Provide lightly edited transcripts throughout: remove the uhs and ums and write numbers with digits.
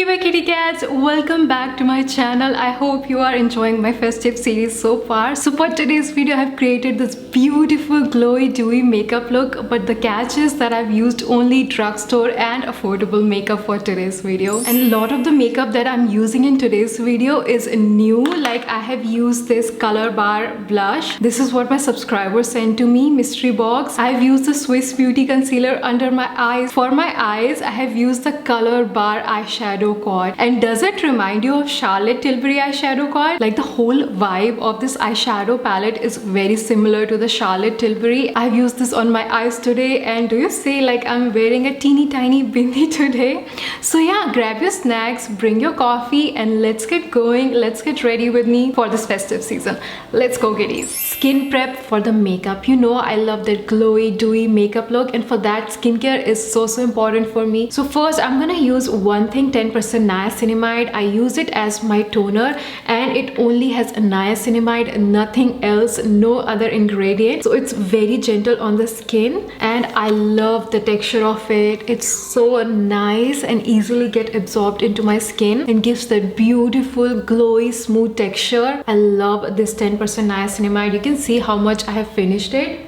Hey my kitty cats, welcome back to my channel. I hope you are enjoying my festive series so far. So for today's video, I have created this beautiful glowy dewy makeup look, but the catch is that I've used only drugstore and affordable makeup for today's video. And a lot of the makeup that I'm using in today's video is new. Like I have used this Colorbar blush. This is what my subscribers sent to me, mystery box. I've used the Swiss Beauty concealer under my eyes. For my eyes, I have used the Colorbar eyeshadow quad. And does it remind you of Charlotte Tilbury eyeshadow quad? Like the whole vibe of this eyeshadow palette is very similar to the Charlotte Tilbury. I've used this on my eyes today, and do you see like I'm wearing a teeny tiny bindi today? So yeah, grab your snacks, bring your coffee, and let's get going. Let's get ready with me for this festive season. Let's go, kiddies. Skin prep for the makeup. You know I love that glowy dewy makeup look, and for that skincare is so important for me. So first I'm gonna use one thing, 10% niacinamide. I use it as my toner, and it only has niacinamide, nothing else, no other ingredient. So it's very gentle on the skin, and I love the texture of it. It's so nice and easily get absorbed into my skin and gives that beautiful glowy smooth texture. I love this 10% niacinamide. You can see how much I have finished it.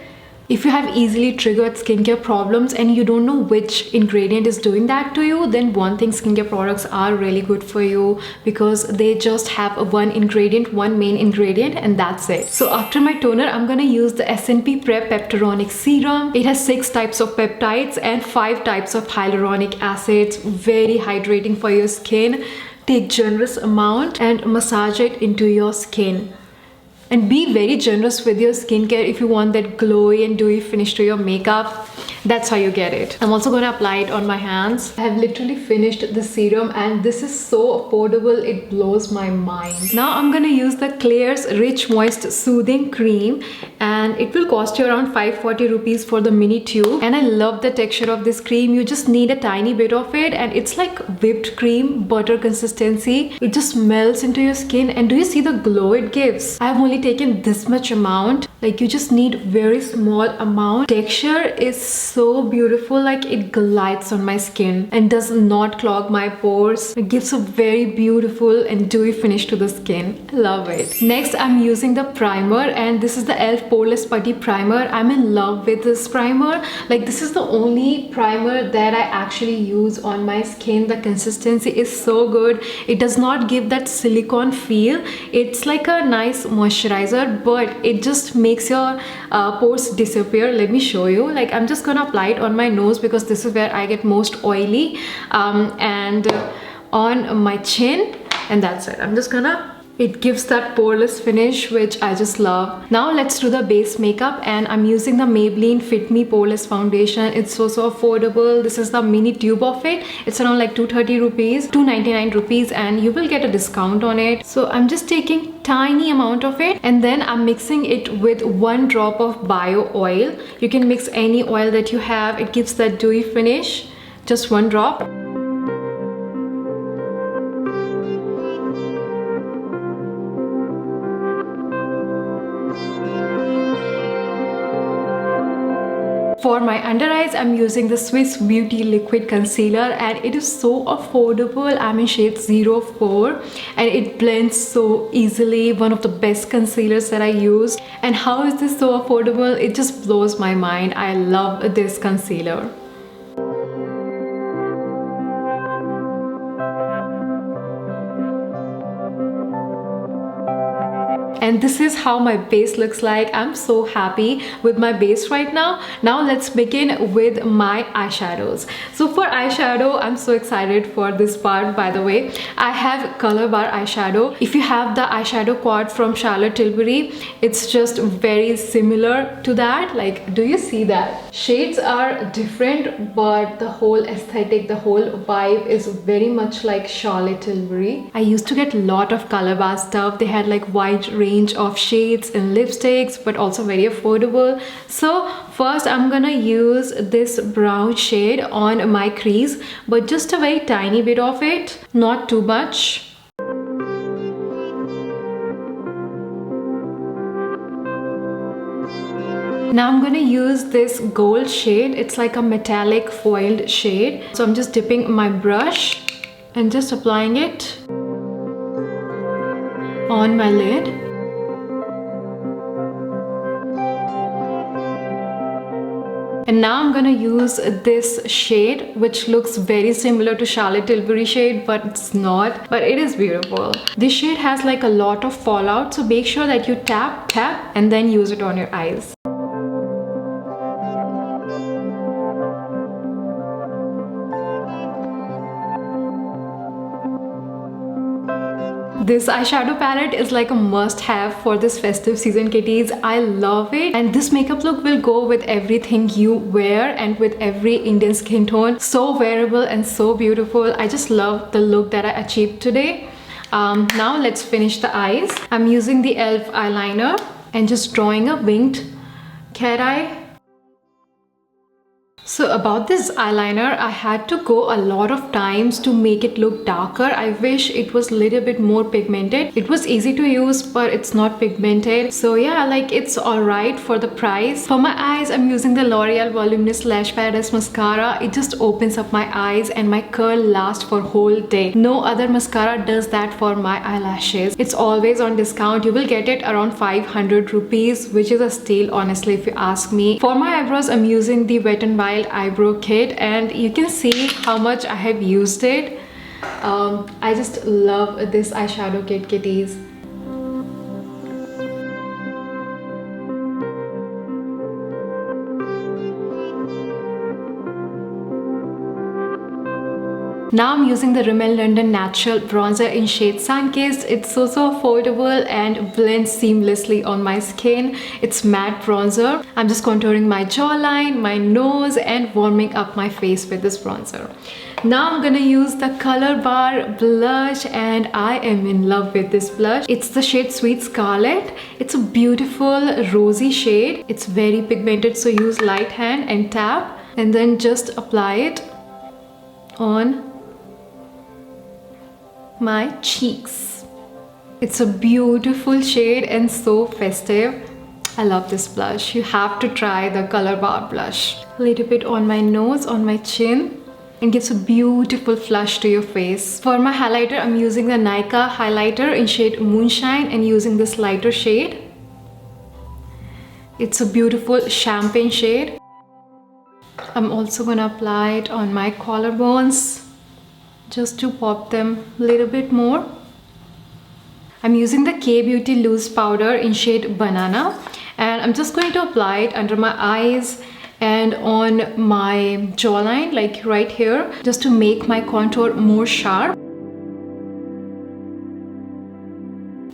If you have easily triggered skincare problems and you don't know which ingredient is doing that to you, then one thing, skincare products are really good for you because they just have one ingredient, one main ingredient, and that's it. So after my toner, I'm gonna use the S&P Prep Peptaronic Serum. It has 6 types of peptides and 5 types of hyaluronic acids. Very hydrating for your skin. Take generous amount and massage it into your skin. And be very generous with your skincare if you want that glowy and dewy finish to your makeup. That's how you get it. I'm also going to apply it on my hands. I have literally finished the serum, and this is so affordable, it blows my mind. Now I'm going to use the Klairs Rich Moist Soothing Cream, and it will cost you around 540 rupees for the mini tube. And I love the texture of this cream. You just need a tiny bit of it, and it's like whipped cream, butter consistency. It just melts into your skin, and do you see the glow it gives? I have only taken this much amount. Like you just need very small amount. Texture is so beautiful, like it glides on my skin and does not clog my pores. It gives a very beautiful and dewy finish to the skin. I love it. Next I'm using the primer, and this is the e.l.f. Poreless Putty Primer. I'm in love with this primer. Like this is the only primer that I actually use on my skin. The consistency is so good. It does not give that silicone feel. It's like a nice moisturizer, but it just makes your pores disappear. Let me show you. Like I'm just gonna apply it on my nose because this is where I get most oily, and on my chin, and that's it. I'm just gonna, it gives that poreless finish which I just love. Now let's do the base makeup, and I'm using the Maybelline Fit Me Poreless Foundation. It's so affordable. This is the mini tube of it. It's around like 230 rupees, 299 rupees, and you will get a discount on it. So I'm just taking tiny amount of it, and then I'm mixing it with 1 drop of bio oil. You can mix any oil that you have. It gives that dewy finish. Just 1 drop. For my under eyes, I'm using the Swiss Beauty Liquid Concealer, and it is so affordable. I'm in shade 04, and it blends so easily. One of the best concealers that I use. And how is this so affordable? It just blows my mind. I love this concealer. And this is how my base looks like. I'm so happy with my base right now. Now let's begin with my eyeshadows. So for eyeshadow, I'm so excited for this part. By the way, I have Colorbar eyeshadow. If you have the eyeshadow quad from Charlotte Tilbury, it's just very similar to that. Like, do you see that? Shades are different, but the whole aesthetic, the whole vibe is very much like Charlotte Tilbury. I used to get a lot of Colorbar stuff. They had like wide range of shades and lipsticks, but also very affordable. So first I'm gonna use this brown shade on my crease, but just a very tiny bit of it, not too much. Now I'm going to use this gold shade. It's like a metallic foiled shade. So I'm just dipping my brush and just applying it on my lid. And now I'm gonna use this shade, which looks very similar to Charlotte Tilbury shade, but it's not, but it is beautiful. This shade has like a lot of fallout, so make sure that you tap, and then use it on your eyes. This eyeshadow palette is like a must-have for this festive season, kitties. I love it, and this makeup look will go with everything you wear and with every Indian skin tone. So wearable and so beautiful. I just love the look that I achieved today. Now let's finish the eyes. I'm using the e.l.f. eyeliner and just drawing a winged cat eye. So about this eyeliner, I had to go a lot of times to make it look darker. I wish it was a little bit more pigmented. It was easy to use, but it's not pigmented. So yeah, like it's alright for the price. For my eyes, I'm using the L'Oreal Voluminous Lash Paradise Mascara. It just opens up my eyes and my curl lasts for whole day. No other mascara does that for my eyelashes. It's always on discount. You will get it around 500 rupees, which is a steal honestly if you ask me. For my eyebrows, I'm using the Wet n Wild eyebrow kit, and you can see how much I have used it. I just love this eyeshadow kit, kitties. Now I'm using the Rimmel London Natural Bronzer in shade Sunkissed. It's so affordable and blends seamlessly on my skin. It's matte bronzer. I'm just contouring my jawline, my nose, and warming up my face with this bronzer. Now I'm gonna use the Colorbar blush, and I am in love with this blush. It's the shade Sweet Scarlet. It's a beautiful rosy shade. It's very pigmented, so use light hand and tap, and then just apply it on my cheeks. It's a beautiful shade and so festive. I love this blush. You have to try the Colorbar blush. A little bit on my nose, on my chin, and gives a beautiful flush to your face. For my highlighter, I'm using the Nykaa highlighter in shade Moonshine and using this lighter shade. It's a beautiful champagne shade. I'm also gonna apply it on my collarbones just to pop them a little bit more. I'm using the K-Beauty loose powder in shade Banana, and I'm just going to apply it under my eyes and on my jawline, like right here, just to make my contour more sharp.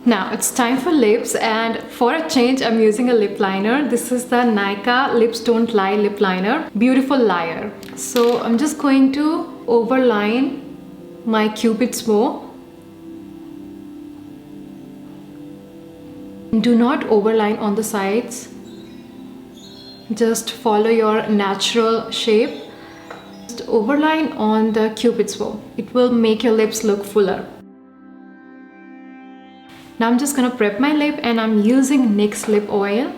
Now it's time for lips, and for a change I'm using a lip liner. This is the Nykaa Lips Don't Lie lip liner, beautiful liar. So I'm just going to overline my Cupid's bow. Do not overline on the sides. Just follow your natural shape. Just overline on the Cupid's bow. It will make your lips look fuller. Now I'm just gonna prep my lip, and I'm using NYX lip oil.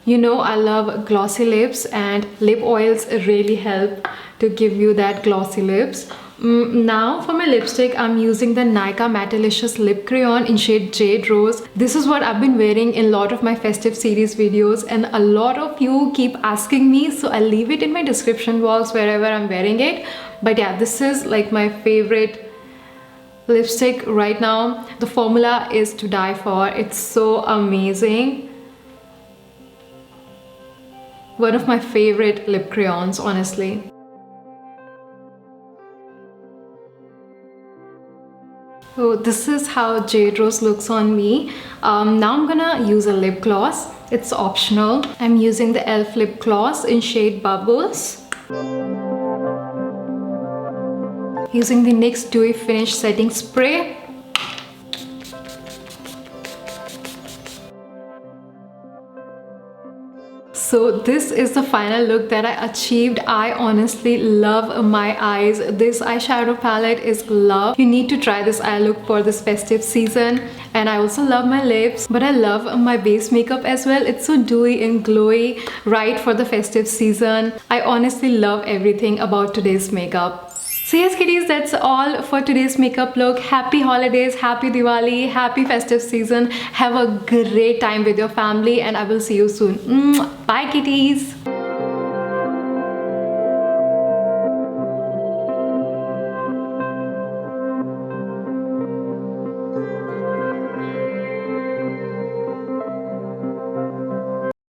You know I love glossy lips, and lip oils really help to give you that glossy lips. Now for my lipstick, I'm using the Nykaa Matte-illicious lip crayon in shade Jade Rose. This is what I've been wearing in a lot of my festive series videos, and a lot of you keep asking me, so I'll leave it in my description box wherever I'm wearing it. But yeah, this is like my favorite lipstick right now. The formula is to die for. It's so amazing. One of my favorite lip crayons, honestly. So this is how Jade Rose looks on me. Now I'm gonna use a lip gloss. It's optional. I'm using the e.l.f. lip gloss in shade Bubbles. Using the NYX Dewy Finish Setting Spray. So this is the final look that I achieved. I honestly love my eyes. This eyeshadow palette is love. You need to try this eye look for this festive season. And I also love my lips, but I love my base makeup as well. It's so dewy and glowy, right for the festive season. I honestly love everything about today's makeup. So yes kitties, that's all for today's makeup look. Happy holidays, happy Diwali, happy festive season. Have a great time with your family and I will see you soon. Bye kitties.